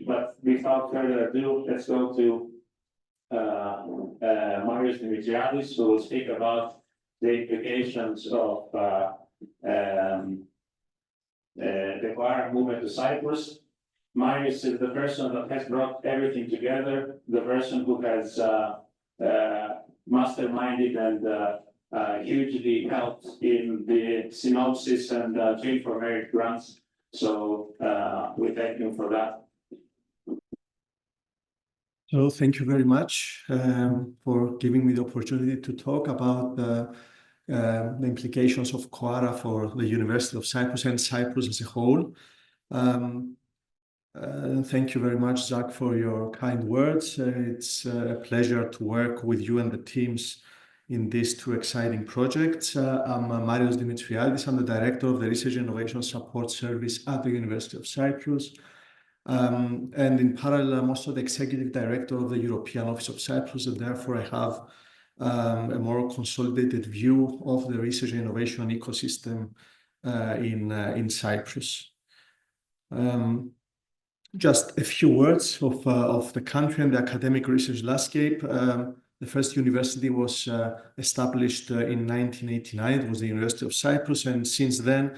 But without further ado, let's go to Marios Demetriadis, who will speak about the implications of the CoARA movement to Cyprus. Marios is the person that has brought everything together, the person who has masterminded and hugely helped in the SInnoPSis and TWIN4MERIT grants. So we thank him for that. So thank you very much for giving me the opportunity to talk about the implications of CoARA for the University of Cyprus and Cyprus as a whole. Thank you very much, Zach, for your kind words. It's a pleasure to work with you and the teams in these two exciting projects. I'm Marios Demetriadis. I'm the Director of the Research and Innovation Support Service at the University of Cyprus. And in parallel, I'm also the Executive Director of the European Office of Cyprus, and therefore I have a more consolidated view of the research and innovation ecosystem in Cyprus. Just a few words of the country and the academic research landscape. The first university was established in 1989. It was the University of Cyprus, and since then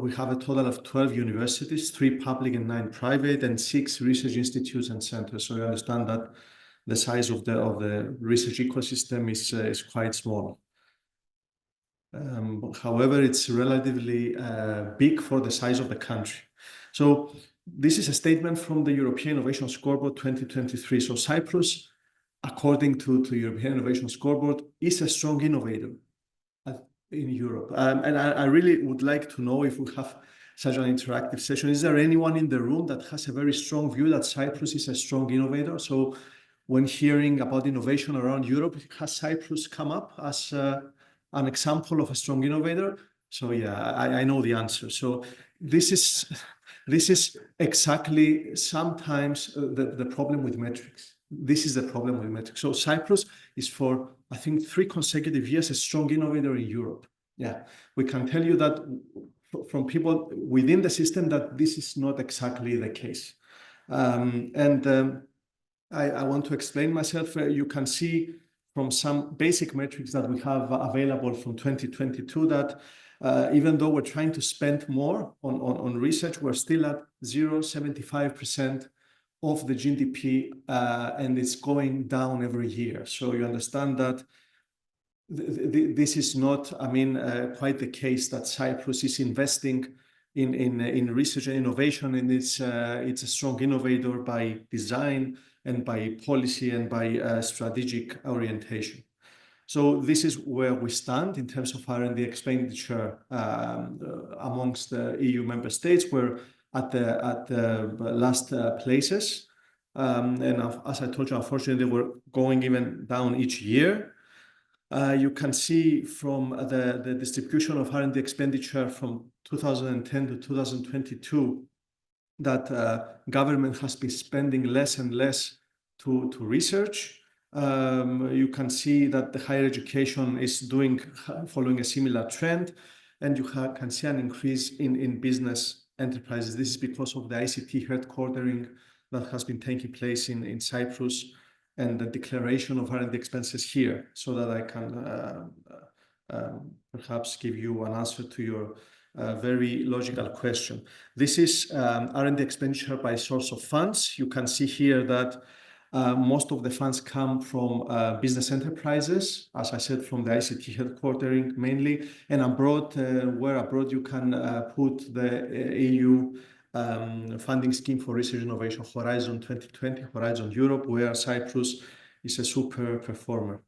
we have a total of 12 universities, 3 public and 9 private, and 6 research institutes and centers. So you understand that the size of the research ecosystem is quite small. However, it's relatively big for the size of the country. So this is a statement from the European Innovation Scoreboard 2023. So Cyprus, according to European Innovation Scoreboard, is a strong innovator in Europe. And I really would like to know, if we have such an interactive session, is there anyone in the room that has a very strong view that Cyprus is a strong innovator? So when hearing about innovation around Europe, has Cyprus come up as an example of a strong innovator? So yeah, I know the answer. So this is exactly sometimes the problem with metrics. This is the problem with metrics. So Cyprus is, for I think 3 consecutive years, a strong innovator in Europe. Yeah, we can tell you that from people within the system that this is not exactly the case. I want to explain myself. You can see from some basic metrics that we have available from 2022 that even though we're trying to spend more on research, we're still at 0.75% of the GDP, and it's going down every year. So you understand that this is not, I mean, quite the case that Cyprus is investing in research and innovation, and it's a strong innovator by design and by policy and by strategic orientation. So this is where we stand in terms of R&D expenditure amongst the EU member states. We're at the last places, and as I told you, unfortunately, we're going even down each year. You can see from the distribution of R&D expenditure from 2010 to 2022 that government has been spending less and less to research. You can see that the higher education is following a similar trend, and you can see an increase in business enterprises. This is because of the ICT headquartering that has been taking place in Cyprus and the declaration of R&D expenses here, so that I can perhaps give you an answer to your very logical question. This is R&D expenditure by source of funds. You can see here that most of the funds come from business enterprises, as I said, from the ICT headquartering mainly, and abroad, where abroad you can put the EU funding scheme for research and innovation, Horizon 2020, Horizon Europe, where Cyprus is a super performer.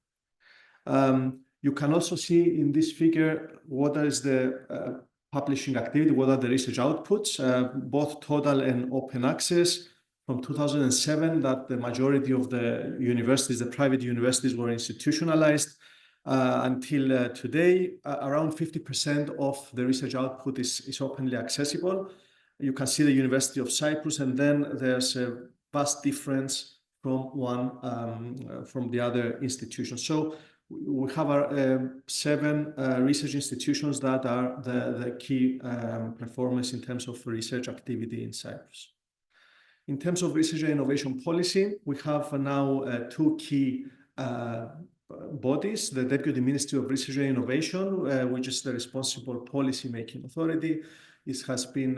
You can also see in this figure what is the publishing activity, what are the research outputs, both total and open access. From 2007, that the majority of the universities, the private universities, were institutionalized, until today, around 50% of the research output is openly accessible. You can see the University of Cyprus, and then there's a vast difference from the other institutions. So we have 7 research institutions that are the key performers in terms of research activity in Cyprus. In terms of research and innovation policy, we have now 2 key bodies: the Deputy Ministry of Research and Innovation, which is the responsible policy-making authority. It has been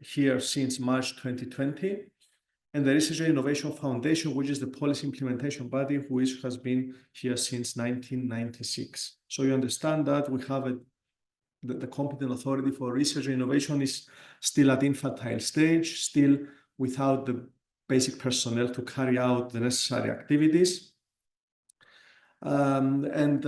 here since March 2020. And the Research and Innovation Foundation, which is the policy implementation body, which has been here since 1996. So you understand that we have the competent authority for research and innovation is still at infantile stage, still without the basic personnel to carry out the necessary activities. In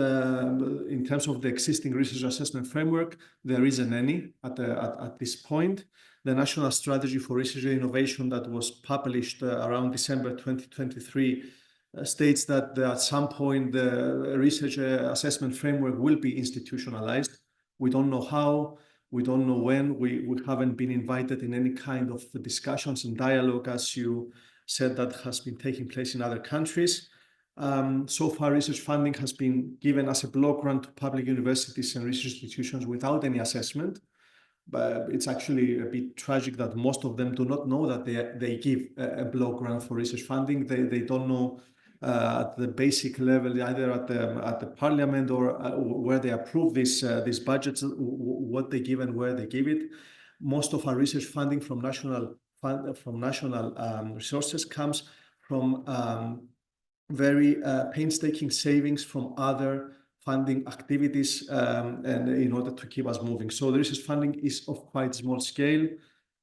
terms of the existing research assessment framework, there isn't any at this point. The National Strategy for Research and Innovation that was published around December 2023 states that at some point the research assessment framework will be institutionalized. We don't know how, we don't know when, we haven't been invited in any kind of discussions and dialogue, as you said, that has been taking place in other countries. So far, research funding has been given as a block grant to public universities and research institutions without any assessment. But it's actually a bit tragic that most of them do not know that they give a block grant for research funding. They don't know at the basic level, either at the parliament or where they approve these budgets, what they give and where they give it. Most of our research funding from national resources comes from very painstaking savings from other funding activities and in order to keep us moving. So the research funding is of quite small scale.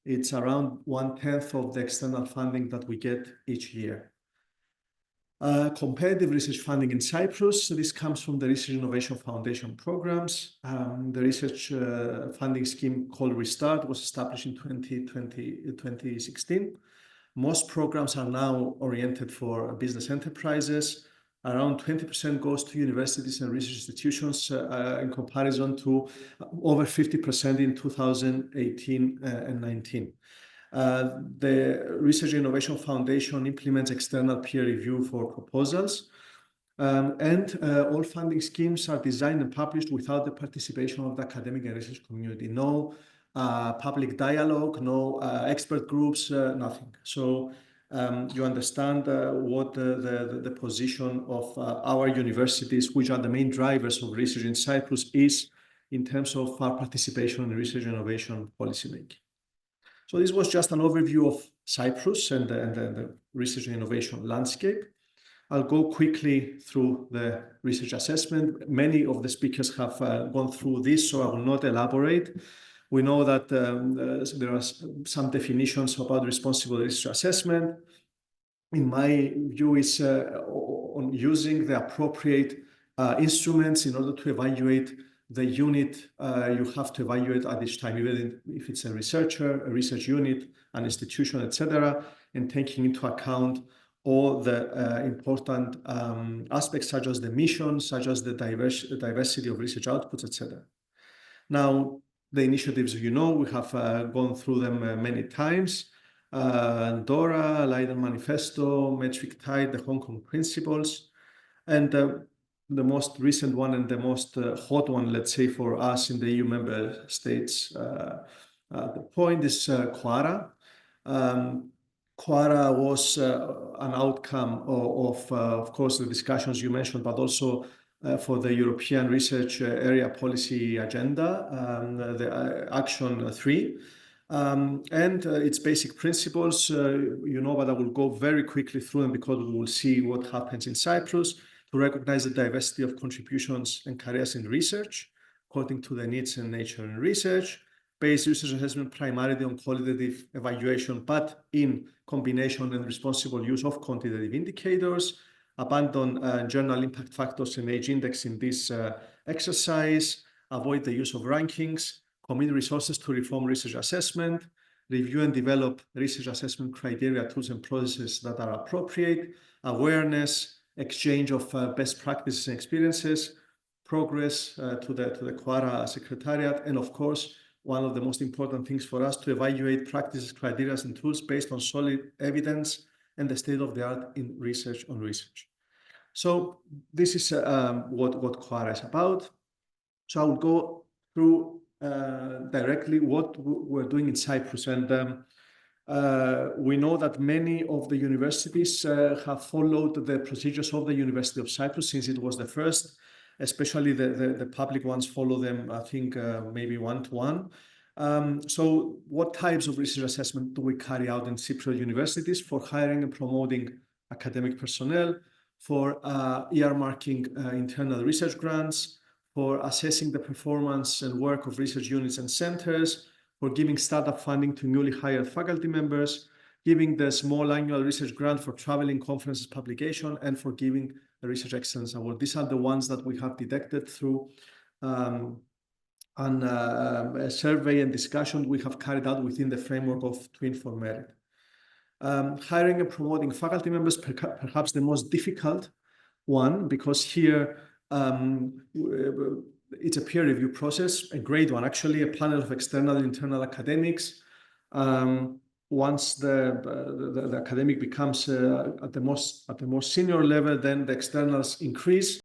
It's around 1/10 of the external funding that we get each year. Competitive research funding in Cyprus, so this comes from the Research Innovation Foundation programs. The research funding scheme called Restart was established in 2016. Most programs are now oriented for business enterprises. Around 20% goes to universities and research institutions in comparison to over 50% in 2018 and 19. The Research Innovation Foundation implements external peer review for proposals. All funding schemes are designed and published without the participation of the academic and research community. No public dialogue, no expert groups, nothing. So you understand what the position of our universities, which are the main drivers of research in Cyprus, is in terms of our participation in research and innovation policymaking. So this was just an overview of Cyprus and the research and innovation landscape. I'll go quickly through the research assessment. Many of the speakers have gone through this, so I will not elaborate. We know that there are some definitions about responsible research assessment. In my view, is on using the appropriate instruments in order to evaluate the unit you have to evaluate at each time, even if it's a researcher, a research unit, an institution, etc., and taking into account all the important aspects such as the mission, such as the diversity of research outputs, etc. Now, the initiatives, you know, we have gone through them many times. DORA, Leiden Manifesto, Metric Tide, the Hong Kong Principles, and the most recent one and the most hot one, let's say, for us in the EU member states, the point is CoARA. CoARA was an outcome of course, the discussions you mentioned, but also for the European Research Area Policy Agenda, the Action 3. And its basic principles, you know, but I will go very quickly through them because we will see what happens in Cyprus. To recognize the diversity of contributions and careers in research, according to the needs and nature in research, base research assessment primarily on qualitative evaluation, but in combination and responsible use of quantitative indicators, abandon journal impact factors and age index in this exercise, avoid the use of rankings, commit resources to reform research assessment, review and develop research assessment criteria, tools and processes that are appropriate, awareness, exchange of best practices and experiences, progress to the CoARA Secretariat, and of course, one of the most important things for us to evaluate practices, criteria, and tools based on solid evidence and the state of the art in research on research. So this is what CoARA is about. So I will go through directly what we're doing in Cyprus. And we know that many of the universities have followed the procedures of the University of Cyprus since it was the first, especially the public ones follow them, I think, maybe one-to-one. So what types of research assessment do we carry out in Cypriot universities for hiring and promoting academic personnel, for earmarking internal research grants, for assessing the performance and work of research units and centers, for giving startup funding to newly hired faculty members, giving the small annual research grant for traveling conferences publication, and for giving the Research Excellence Award. These are the ones that we have detected through a survey and discussion we have carried out within the framework of TWIN4MERIT. Hiring and promoting faculty members, perhaps the most difficult one, because here it's a peer review process, a great one, actually, a panel of external and internal academics. Once the academic becomes at the most senior level, then the externals increase.